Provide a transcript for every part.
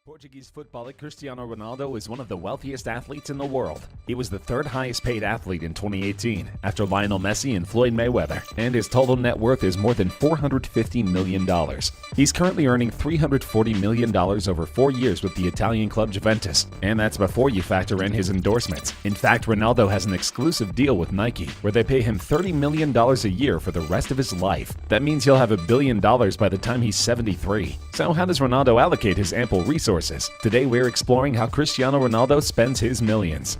Portuguese footballer Cristiano Ronaldo is one of the wealthiest athletes in the world. He was the third highest paid athlete in 2018, after Lionel Messi and Floyd Mayweather, and his total net worth is more than $450 million. He's currently earning $340 million over 4 years with the Italian club Juventus, and that's before you factor in his endorsements. In fact, Ronaldo has an exclusive deal with Nike, where they pay him $30 million a year for the rest of his life. That means he'll have $1 billion by the time he's 73. So how does Ronaldo allocate his ample resources? Today we're exploring how Cristiano Ronaldo spends his millions.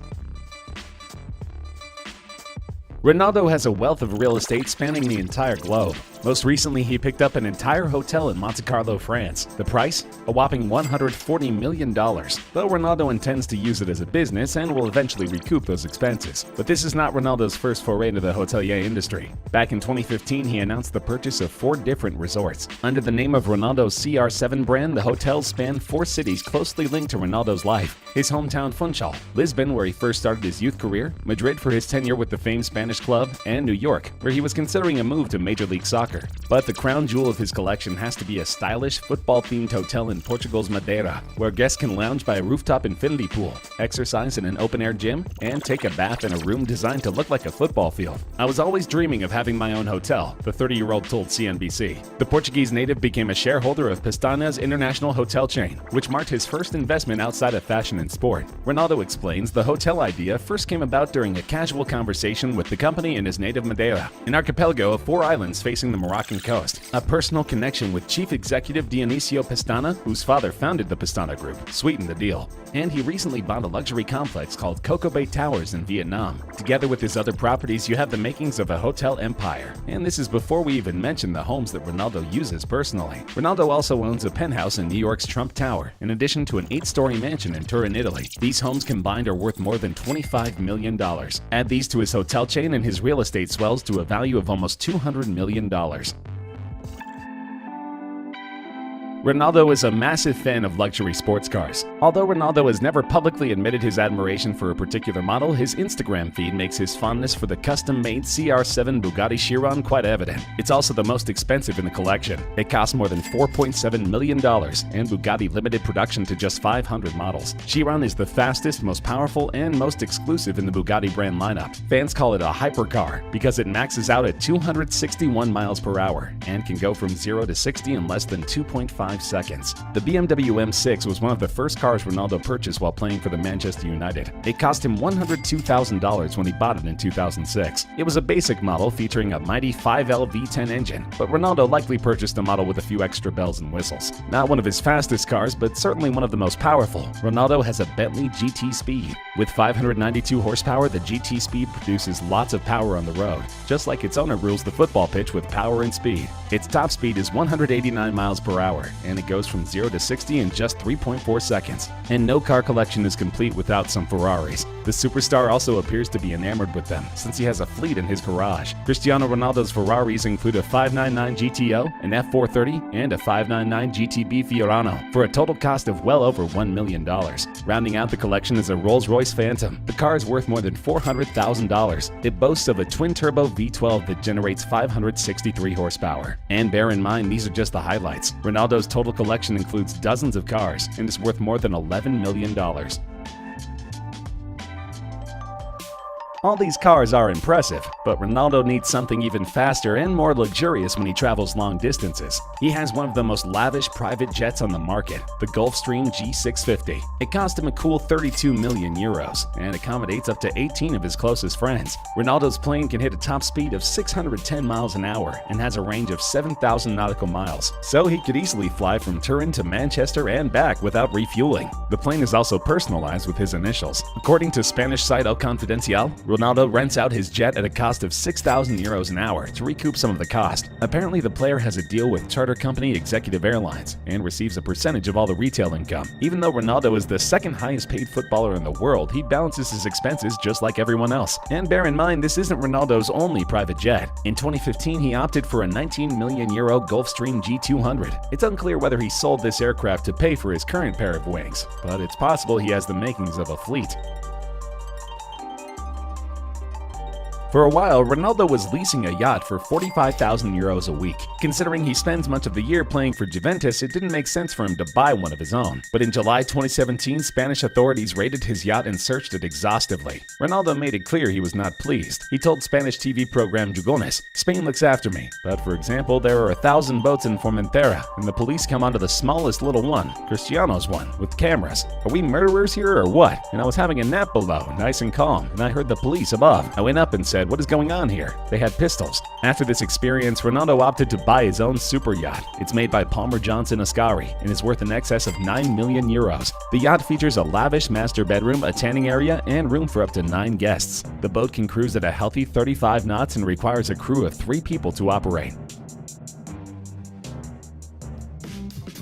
Ronaldo has a wealth of real estate spanning the entire globe. Most recently, he picked up an entire hotel in Monte Carlo, France. The price? A whopping $140 million. Though Ronaldo intends to use it as a business and will eventually recoup those expenses. But this is not Ronaldo's first foray into the hotelier industry. Back in 2015, he announced the purchase of 4 different resorts. Under the name of Ronaldo's CR7 brand, the hotels span 4 cities closely linked to Ronaldo's life. His hometown Funchal, Lisbon, where he first started his youth career, Madrid for his tenure with the famed Spanish club, and New York, where he was considering a move to Major League Soccer. But the crown jewel of his collection has to be a stylish, football-themed hotel in Portugal's Madeira, where guests can lounge by a rooftop infinity pool, exercise in an open-air gym, and take a bath in a room designed to look like a football field. "I was always dreaming of having my own hotel," the 30-year-old told CNBC. The Portuguese native became a shareholder of Pestana's international hotel chain, which marked his first investment outside of fashion and sport. Ronaldo explains the hotel idea first came about during a casual conversation with the company in his native Madeira, an archipelago of 4 islands facing the Moroccan coast. A personal connection with chief executive Dionisio Pestana, whose father founded the Pestana Group, sweetened the deal. And he recently bought a luxury complex called Coco Bay Towers in Vietnam. Together with his other properties, you have the makings of a hotel empire. And this is before we even mention the homes that Ronaldo uses personally. Ronaldo also owns a penthouse in New York's Trump Tower, in addition to an 8-story mansion in Turin, Italy. These homes combined are worth more than $25 million. Add these to his hotel chain and his real estate swells to a value of almost $200 million. Ronaldo is a massive fan of luxury sports cars. Although Ronaldo has never publicly admitted his admiration for a particular model, his Instagram feed makes his fondness for the custom-made CR7 Bugatti Chiron quite evident. It's also the most expensive in the collection. It costs more than $4.7 million, and Bugatti limited production to just 500 models. Chiron is the fastest, most powerful, and most exclusive in the Bugatti brand lineup. Fans call it a hypercar because it maxes out at 261 miles per hour and can go from 0 to 60 in less than 2.5 seconds. The BMW M6 was one of the first cars Ronaldo purchased while playing for the Manchester United. It cost him $102,000 when he bought it in 2006. It was a basic model featuring a mighty 5L V10 engine, but Ronaldo likely purchased a model with a few extra bells and whistles. Not one of his fastest cars, but certainly one of the most powerful. Ronaldo has a Bentley GT Speed. With 592 horsepower, the GT Speed produces lots of power on the road, just like its owner rules the football pitch with power and speed. Its top speed is 189 miles per hour, and it goes from 0 to 60 in just 3.4 seconds. And no car collection is complete without some Ferraris. The superstar also appears to be enamored with them, since he has a fleet in his garage. Cristiano Ronaldo's Ferraris include a 599 GTO, an F430, and a 599 GTB Fiorano, for a total cost of well over $1 million. Rounding out the collection is a Rolls-Royce Phantom. The car is worth more than $400,000. It boasts of a twin-turbo V12 that generates 563 horsepower. And bear in mind, these are just the highlights. Ronaldo's total collection includes dozens of cars and is worth more than $11 million. All these cars are impressive, but Ronaldo needs something even faster and more luxurious when he travels long distances. He has one of the most lavish private jets on the market, the Gulfstream G650. It cost him a cool 32 million euros and accommodates up to 18 of his closest friends. Ronaldo's plane can hit a top speed of 610 miles an hour and has a range of 7,000 nautical miles, so he could easily fly from Turin to Manchester and back without refueling. The plane is also personalized with his initials. According to Spanish site El Confidencial, Ronaldo rents out his jet at a cost of 6,000 euros an hour to recoup some of the cost. Apparently, the player has a deal with charter company Executive Airlines and receives a percentage of all the retail income. Even though Ronaldo is the second highest paid footballer in the world, he balances his expenses just like everyone else. And bear in mind, this isn't Ronaldo's only private jet. In 2015, he opted for a 19 million euro Gulfstream G200. It's unclear whether he sold this aircraft to pay for his current pair of wings, but it's possible he has the makings of a fleet. For a while, Ronaldo was leasing a yacht for 45,000 euros a week. Considering he spends much of the year playing for Juventus, it didn't make sense for him to buy one of his own. But in July 2017, Spanish authorities raided his yacht and searched it exhaustively. Ronaldo made it clear he was not pleased. He told Spanish TV program Jugones, "Spain looks after me, but for example, there are 1,000 boats in Formentera, and the police come onto the smallest little one, Cristiano's one, with cameras. Are we murderers here or what? And I was having a nap below, nice and calm, and I heard the police above. I went up and said, what is going on here? They had pistols." After this experience, Ronaldo opted to buy his own super yacht. It's made by Palmer Johnson Ascari and is worth in excess of 9 million euros. The yacht features a lavish master bedroom, a tanning area, and room for up to 9 guests. The boat can cruise at a healthy 35 knots and requires a crew of 3 people to operate.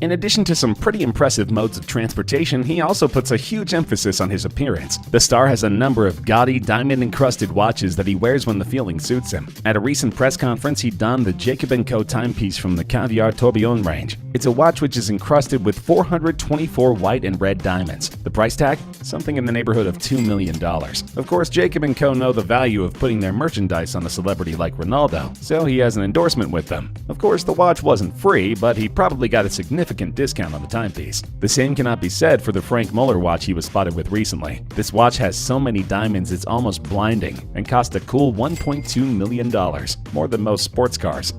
In addition to some pretty impressive modes of transportation, he also puts a huge emphasis on his appearance. The star has a number of gaudy, diamond-encrusted watches that he wears when the feeling suits him. At a recent press conference, he donned the Jacob & Co. timepiece from the Caviar Tourbillon range. It's a watch which is encrusted with 424 white and red diamonds. The price tag? Something in the neighborhood of $2 million. Of course, Jacob & Co. know the value of putting their merchandise on a celebrity like Ronaldo, so he has an endorsement with them. Of course, the watch wasn't free, but he probably got a significant discount on the timepiece. The same cannot be said for the Frank Muller watch he was spotted with recently. This watch has so many diamonds it's almost blinding and cost a cool $1.2 million, more than most sports cars.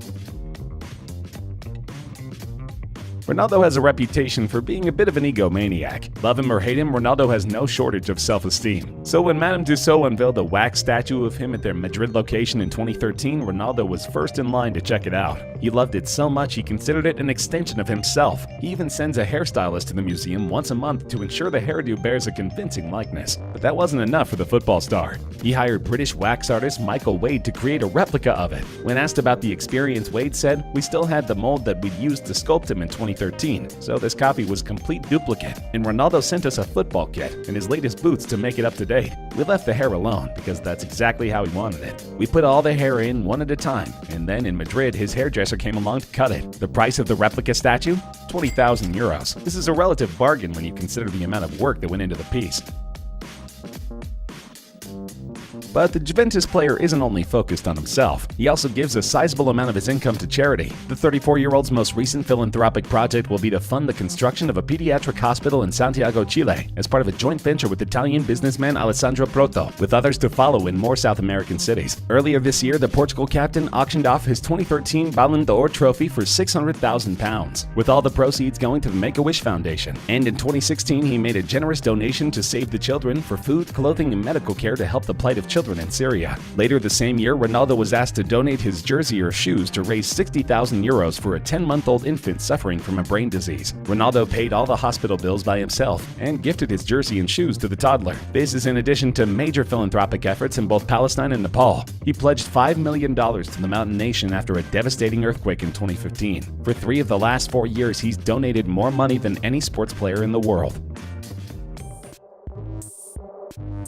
Ronaldo has a reputation for being a bit of an egomaniac. Love him or hate him, Ronaldo has no shortage of self-esteem. So when Madame Tussauds unveiled a wax statue of him at their Madrid location in 2013, Ronaldo was first in line to check it out. He loved it so much he considered it an extension of himself. He even sends a hairstylist to the museum once a month to ensure the hairdo bears a convincing likeness. But that wasn't enough for the football star. He hired British wax artist Michael Wade to create a replica of it. When asked about the experience, Wade said, "We still had the mold that we'd used to sculpt him in 2013, so this copy was complete duplicate. And Ronaldo sent us a football kit and his latest boots to make it up to date. We left the hair alone because that's exactly how he wanted it. We put all the hair in one at a time, and then in Madrid his hairdresser came along to cut it. The price of the replica statue? 20,000 euros. This is a relative bargain when you consider the amount of work that went into the piece." But the Juventus player isn't only focused on himself, he also gives a sizable amount of his income to charity. The 34-year-old's most recent philanthropic project will be to fund the construction of a pediatric hospital in Santiago, Chile, as part of a joint venture with Italian businessman Alessandro Proto, with others to follow in more South American cities. Earlier this year, the Portugal captain auctioned off his 2013 Ballon d'Or trophy for £600,000, with all the proceeds going to the Make-A-Wish Foundation. And in 2016, he made a generous donation to Save the Children for food, clothing, and medical care to help the plight of children in Syria. Later the same year, Ronaldo was asked to donate his jersey or shoes to raise 60,000 euros for a 10-month-old infant suffering from a brain disease. Ronaldo paid all the hospital bills by himself and gifted his jersey and shoes to the toddler. This is in addition to major philanthropic efforts in both Palestine and Nepal. He pledged $5 million to the mountain nation after a devastating earthquake in 2015. For 3 of the last 4 years, he's donated more money than any sports player in the world.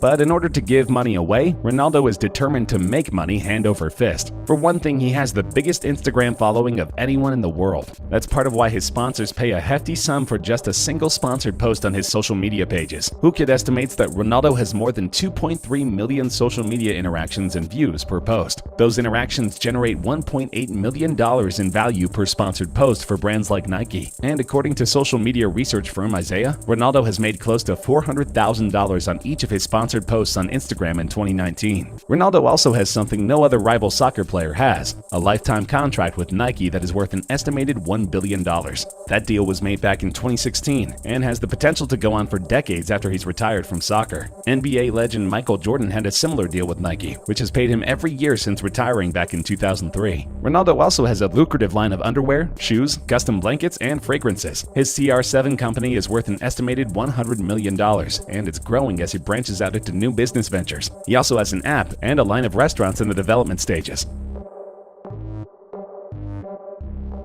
But in order to give money away, Ronaldo is determined to make money hand over fist. For one thing, he has the biggest Instagram following of anyone in the world. That's part of why his sponsors pay a hefty sum for just a single sponsored post on his social media pages. Hookit estimates that Ronaldo has more than 2.3 million social media interactions and views per post. Those interactions generate $1.8 million in value per sponsored post for brands like Nike. And according to social media research firm Isaiah, Ronaldo has made close to $400,000 on each of his sponsored posts on Instagram in 2019. Ronaldo also has something no other rival soccer player has, a lifetime contract with Nike that is worth an estimated $1 billion. That deal was made back in 2016 and has the potential to go on for decades after he's retired from soccer. NBA legend Michael Jordan had a similar deal with Nike, which has paid him every year since retiring back in 2003. Ronaldo also has a lucrative line of underwear, shoes, custom blankets, and fragrances. His CR7 company is worth an estimated $100 million, and it's growing as he branches out into new business ventures. He also has an app and a line of restaurants in the development stages.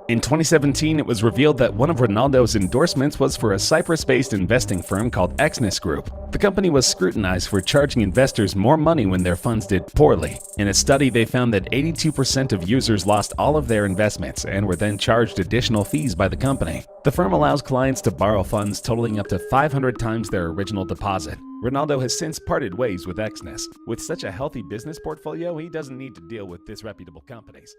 In 2017, it was revealed that one of Ronaldo's endorsements was for a Cyprus-based investing firm called Exness Group. The company was scrutinized for charging investors more money when their funds did poorly. In a study, they found that 82% of users lost all of their investments and were then charged additional fees by the company. The firm allows clients to borrow funds totaling up to 500 times their original deposit. Ronaldo has since parted ways with Exness. With such a healthy business portfolio, he doesn't need to deal with disreputable companies.